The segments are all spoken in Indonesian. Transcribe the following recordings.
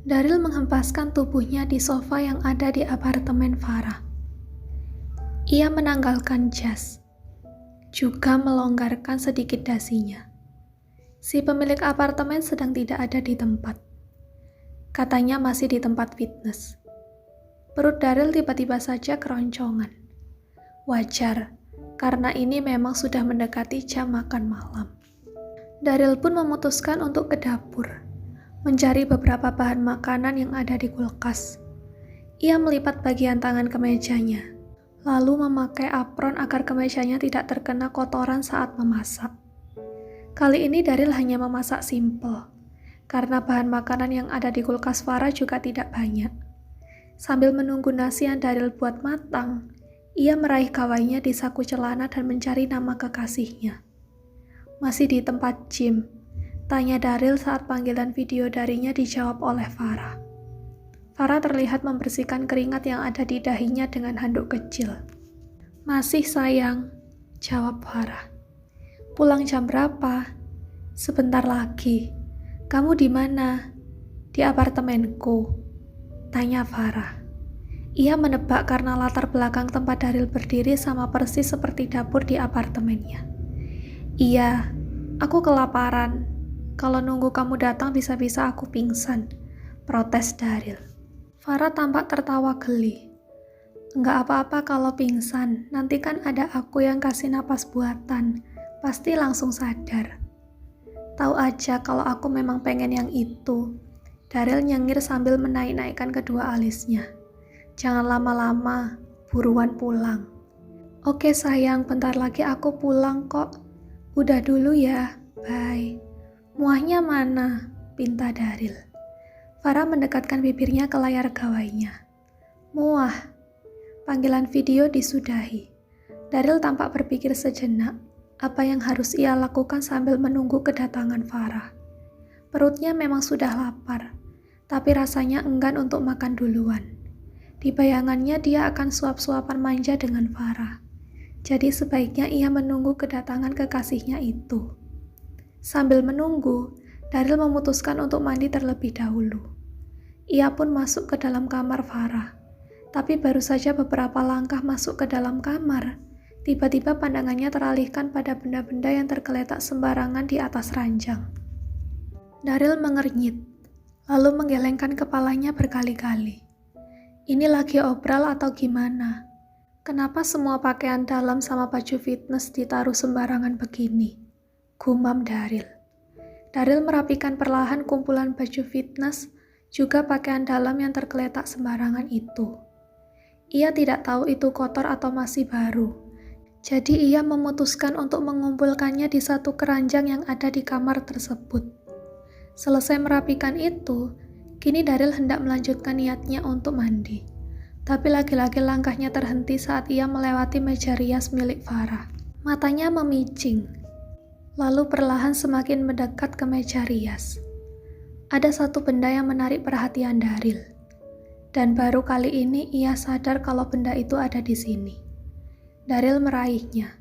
Daryl menghempaskan tubuhnya di sofa yang ada di apartemen Farah. Ia menanggalkan jas, juga melonggarkan sedikit dasinya. Si pemilik apartemen sedang tidak ada di tempat. Katanya masih di tempat fitness. Perut Daryl tiba-tiba saja keroncongan. Wajar, karena ini memang sudah mendekati jam makan malam. Daryl pun memutuskan untuk ke dapur, mencari beberapa bahan makanan yang ada di kulkas. Ia melipat bagian tangan kemejanya, lalu memakai apron agar kemejanya tidak terkena kotoran saat memasak. Kali ini Daryl hanya memasak simpel, karena bahan makanan yang ada di kulkas Farah juga tidak banyak. Sambil menunggu nasi yang Daryl buat matang, ia meraih gawainya di saku celana dan mencari nama kekasihnya. Masih di tempat gym, tanya Daryl saat panggilan video darinya dijawab oleh Farah. Farah terlihat membersihkan keringat yang ada di dahinya dengan handuk kecil. "Masih sayang," jawab Farah. "Pulang jam berapa?" "Sebentar lagi." "Kamu di mana?" "Di apartemenku," tanya Farah. Ia menebak karena latar belakang tempat Daryl berdiri sama persis seperti dapur di apartemennya. "Iya, aku kelaparan. Kalau nunggu kamu datang bisa-bisa aku pingsan," protes Daryl. Farah tampak tertawa geli. "Enggak apa-apa kalau pingsan, nanti kan ada aku yang kasih napas buatan, pasti langsung sadar." "Tahu aja kalau aku memang pengen yang itu," Daryl nyengir sambil menaik-naikkan kedua alisnya. "Jangan lama-lama, buruan pulang." "Oke sayang, bentar lagi aku pulang kok. Udah dulu ya, bye." "Muahnya mana?" pinta Daryl. Farah mendekatkan bibirnya ke layar gawainya. "Muah." Panggilan video disudahi. Daryl tampak berpikir sejenak apa yang harus ia lakukan sambil menunggu kedatangan Farah. Perutnya memang sudah lapar, tapi rasanya enggan untuk makan duluan. Di bayangannya dia akan suap-suapan manja dengan Farah. Jadi sebaiknya ia menunggu kedatangan kekasihnya itu. Sambil menunggu, Daryl memutuskan untuk mandi terlebih dahulu. Ia pun masuk ke dalam kamar Farah. Tapi baru saja beberapa langkah masuk ke dalam kamar, tiba-tiba pandangannya teralihkan pada benda-benda yang tergeletak sembarangan di atas ranjang. Daryl mengernyit, lalu menggelengkan kepalanya berkali-kali. Ini lagi obral atau gimana? Kenapa semua pakaian dalam sama baju fitness ditaruh sembarangan begini? Gumam Daryl. Daryl merapikan perlahan kumpulan baju fitness, juga pakaian dalam yang tergeletak sembarangan itu. Ia tidak tahu itu kotor atau masih baru. Jadi ia memutuskan untuk mengumpulkannya di satu keranjang yang ada di kamar tersebut. Selesai merapikan itu, kini Daryl hendak melanjutkan niatnya untuk mandi. Tapi lagi-lagi langkahnya terhenti saat ia melewati meja rias milik Farah. Matanya memicing, lalu perlahan semakin mendekat ke meja rias. Ada satu benda yang menarik perhatian Daryl. Dan baru kali ini ia sadar kalau benda itu ada di sini. Daryl meraihnya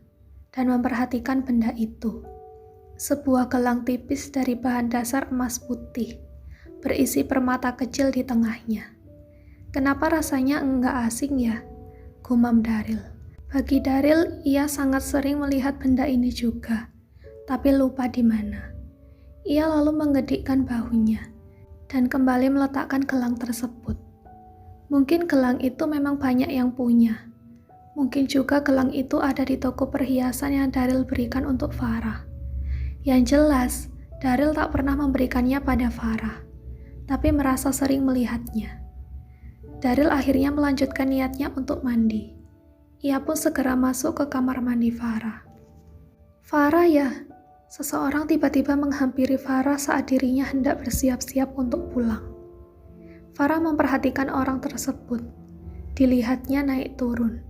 dan memperhatikan benda itu. Sebuah gelang tipis dari bahan dasar emas putih, berisi permata kecil di tengahnya. "Kenapa rasanya enggak asing ya?" gumam Daryl. Bagi Daryl, ia sangat sering melihat benda ini juga, tapi lupa di mana. Ia lalu menggedikkan bahunya dan kembali meletakkan gelang tersebut. Mungkin gelang itu memang banyak yang punya. Mungkin juga gelang itu ada di toko perhiasan yang Daryl berikan untuk Farah. Yang jelas, Daryl tak pernah memberikannya pada Farah, tapi merasa sering melihatnya. Daryl akhirnya melanjutkan niatnya untuk mandi. Ia pun segera masuk ke kamar mandi Farah. "Farah ya?" Seseorang tiba-tiba menghampiri Farah saat dirinya hendak bersiap-siap untuk pulang. Farah memperhatikan orang tersebut. Dilihatnya naik turun,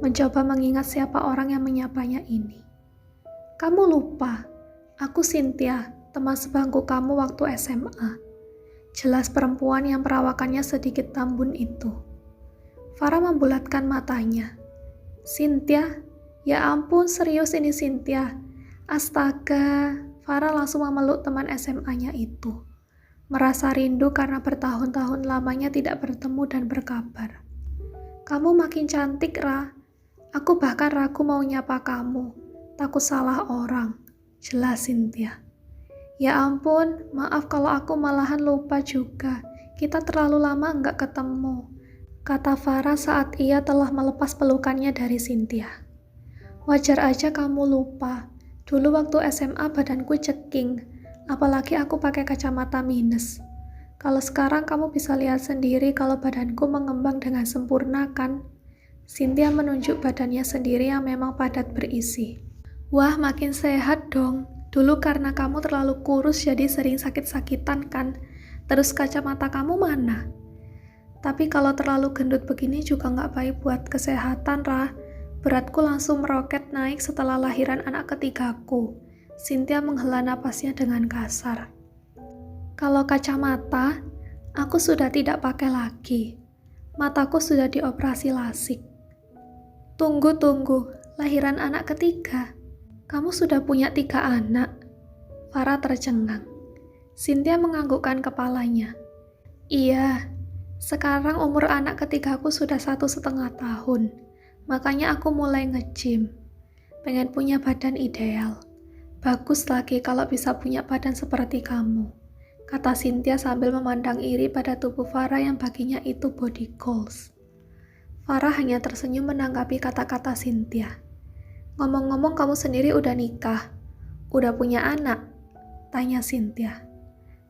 mencoba mengingat siapa orang yang menyapanya ini. Kamu lupa, aku Cynthia, teman sebangku kamu waktu SMA. Jelas perempuan yang perawakannya sedikit tambun itu. Farah membulatkan matanya. Cynthia? Ya ampun, serius ini Cynthia. Astaga, Farah langsung memeluk teman SMA-nya itu. Merasa rindu karena bertahun-tahun lamanya tidak bertemu dan berkabar. Kamu makin cantik, Ra. Aku bahkan ragu mau nyapa kamu. Takut salah orang. Jelas, Cynthia. Ya ampun, maaf kalau aku malahan lupa juga. Kita terlalu lama nggak ketemu, kata Farah saat ia telah melepas pelukannya dari Cynthia. Wajar aja kamu lupa. Dulu waktu SMA badanku ceking, apalagi aku pakai kacamata minus. Kalau sekarang kamu bisa lihat sendiri kalau badanku mengembang dengan sempurna kan? Cynthia menunjuk badannya sendiri yang memang padat berisi. Wah, makin sehat dong. Dulu karena kamu terlalu kurus jadi sering sakit-sakitan kan? Terus kacamata kamu mana? Tapi kalau terlalu gendut begini juga nggak baik buat kesehatan, Rah. Beratku langsung meroket naik setelah lahiran anak ketigaku. Cynthia menghela napasnya dengan kasar. Kalau kacamata, aku sudah tidak pakai lagi. Mataku sudah dioperasi lasik. Tunggu, lahiran anak ketiga? Kamu sudah punya 3 anak? Farah tercengang. Cynthia menganggukkan kepalanya. Iya, sekarang umur anak ketigaku sudah 1,5 tahun. Makanya aku mulai nge-gym. Pengen punya badan ideal. Bagus lagi kalau bisa punya badan seperti kamu, kata Cynthia sambil memandang iri pada tubuh Farah yang baginya itu body goals. Farah hanya tersenyum menanggapi kata-kata Cynthia. Ngomong-ngomong kamu sendiri udah nikah? Udah punya anak? Tanya Cynthia.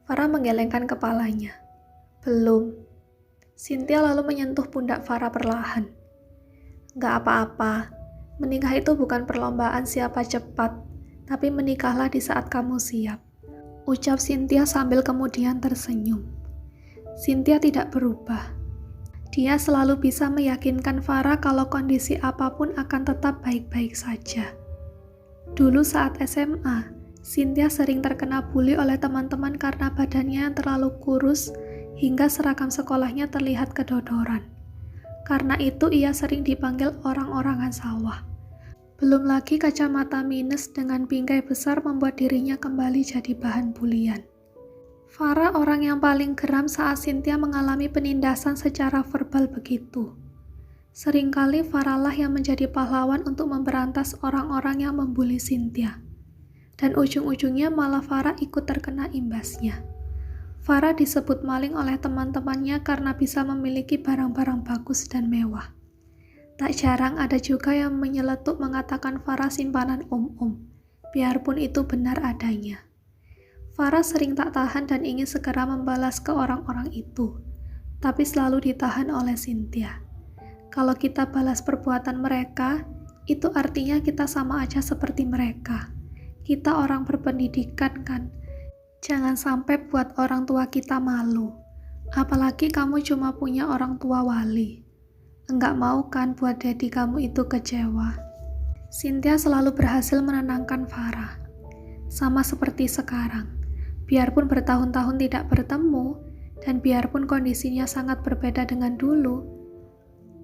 Farah menggelengkan kepalanya. Belum. Cynthia lalu menyentuh pundak Farah perlahan. Gak apa-apa, menikah itu bukan perlombaan siapa cepat, tapi menikahlah di saat kamu siap. Ucap Cynthia sambil kemudian tersenyum. Cynthia tidak berubah. Dia selalu bisa meyakinkan Farah kalau kondisi apapun akan tetap baik-baik saja. Dulu saat SMA, Cynthia sering terkena bully oleh teman-teman karena badannya yang terlalu kurus hingga seragam sekolahnya terlihat kedodoran. Karena itu ia sering dipanggil orang-orangan sawah. Belum lagi kacamata minus dengan bingkai besar membuat dirinya kembali jadi bahan bulian. Farah orang yang paling geram saat Cynthia mengalami penindasan secara verbal begitu. Seringkali Farah lah yang menjadi pahlawan untuk memberantas orang-orang yang membuli Cynthia. Dan ujung-ujungnya malah Farah ikut terkena imbasnya. Farah disebut maling oleh teman-temannya karena bisa memiliki barang-barang bagus dan mewah. Tak jarang ada juga yang menyeletuk mengatakan Farah simpanan om-om, biarpun itu benar adanya. Farah sering tak tahan dan ingin segera membalas ke orang-orang itu, tapi selalu ditahan oleh Cynthia. Kalau kita balas perbuatan mereka, itu artinya kita sama aja seperti mereka. Kita orang berpendidikan kan? Jangan sampai buat orang tua kita malu. Apalagi kamu cuma punya orang tua wali. Enggak mau kan buat daddy kamu itu kecewa. Cynthia selalu berhasil menenangkan Farah. Sama seperti sekarang. Biarpun bertahun-tahun tidak bertemu, dan biarpun kondisinya sangat berbeda dengan dulu.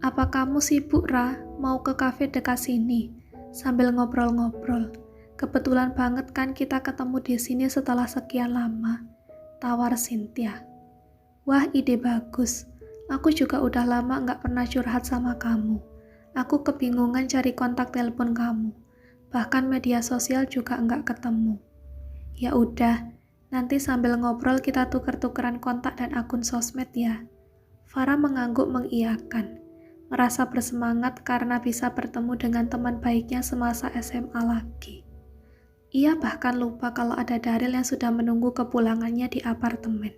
Apa kamu sibuk, Ra? Mau ke kafe dekat sini? Sambil ngobrol-ngobrol. Kebetulan banget kan kita ketemu di sini setelah sekian lama, tawar Cynthia. Wah, ide bagus. Aku juga udah lama nggak pernah curhat sama kamu. Aku kebingungan cari kontak telepon kamu. Bahkan media sosial juga nggak ketemu. Ya udah, nanti sambil ngobrol kita tuker-tukeran kontak dan akun sosmed ya. Farah mengangguk mengiyakan, merasa bersemangat karena bisa bertemu dengan teman baiknya semasa SMA lagi. Ia bahkan lupa kalau ada Daryl yang sudah menunggu kepulangannya di apartemen.